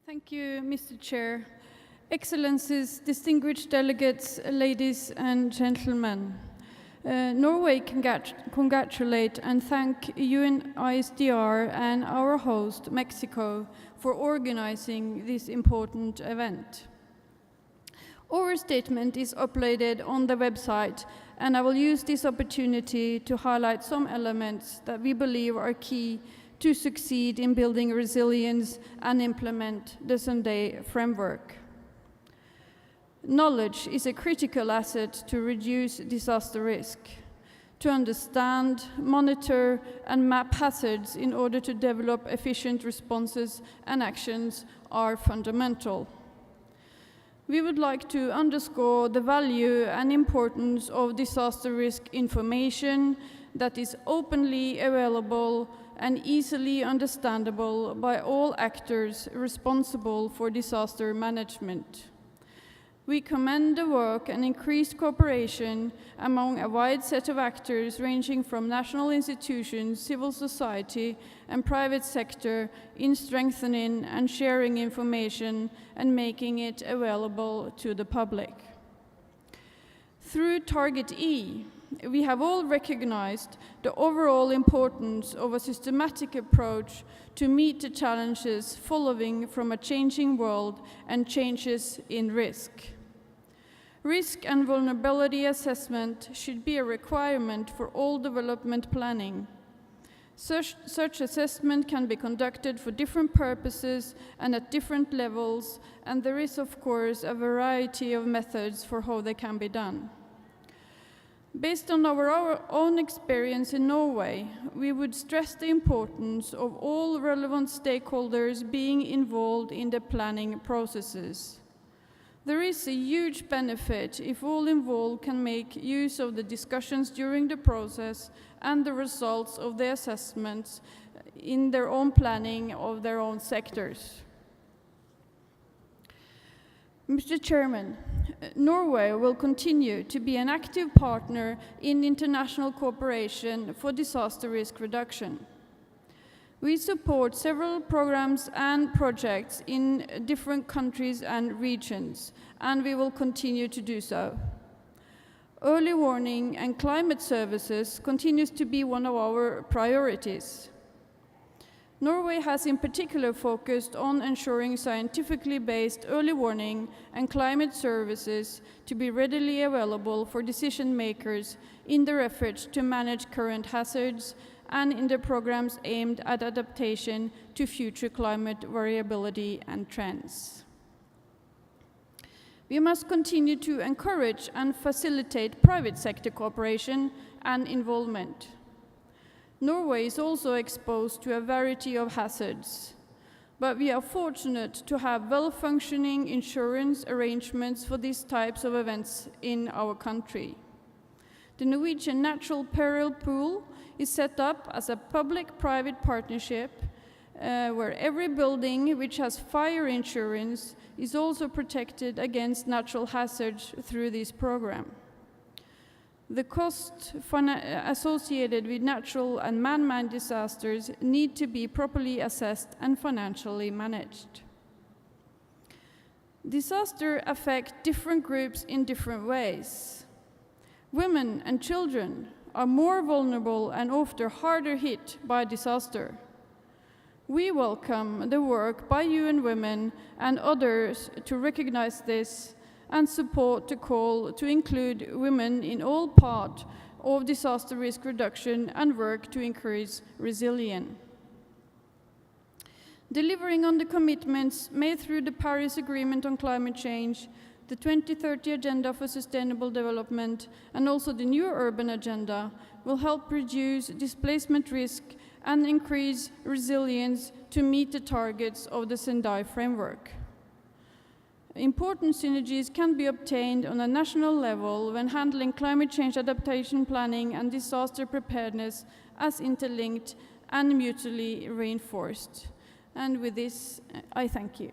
Thank you, Mr. Chair. Excellencies, distinguished delegates, ladies and gentlemen. Norway congratulate and thank UNISDR and our host, Mexico, for organizing this important event. Our statement is uploaded on the website, and I will use this opportunity to highlight some elements that we believe are key to succeed in building resilience and implement the Sendai framework. Knowledge is a critical asset to reduce disaster risk. To understand, monitor, and map hazards in order to develop efficient responses and actions are fundamental. We would like to underscore the value and importance of disaster risk information that is openly available and easily understandable by all actors responsible for disaster management. We commend the work and increased cooperation among a wide set of actors ranging from national institutions, civil society, and private sector in strengthening and sharing information and making it available to the public. Through Target E, we have all recognized the overall importance of a systematic approach to meet the challenges following from a changing world and changes in risk. Risk and vulnerability assessment should be a requirement for all development planning. Such assessment can be conducted for different purposes and at different levels, and there is, of course, a variety of methods for how they can be done. Based on our own experience in Norway, we would stress the importance of all relevant stakeholders being involved in the planning processes. There is a huge benefit if all involved can make use of the discussions during the process and the results of the assessments in their own planning of their own sectors. Mr. Chairman, Norway will continue to be an active partner in international cooperation for disaster risk reduction. We support several programs and projects in different countries and regions, and we will continue to do so. Early warning and climate services continues to be one of our priorities. Norway has in particular focused on ensuring scientifically based early warning and climate services to be readily available for decision makers in their efforts to manage current hazards and in the programs aimed at adaptation to future climate variability and trends. We must continue to encourage and facilitate private sector cooperation and involvement. Norway is also exposed to a variety of hazards, but we are fortunate to have well-functioning insurance arrangements for these types of events in our country. The Norwegian Natural Peril Pool is set up as a public-private partnership where every building which has fire insurance is also protected against natural hazards through this program. The costs associated with natural and man-made disasters need to be properly assessed and financially managed. Disasters affect different groups in different ways. Women and children are more vulnerable and often harder hit by disaster. We welcome the work by UN Women and others to recognize this and support the call to include women in all parts of disaster risk reduction and work to increase resilience. Delivering on the commitments made through the Paris Agreement on Climate Change, the 2030 Agenda for Sustainable Development, and also the new Urban Agenda will help reduce displacement risk and increase resilience to meet the targets of the Sendai framework. Important synergies can be obtained on a national level when handling climate change adaptation planning and disaster preparedness as interlinked and mutually reinforced. And with this, I thank you.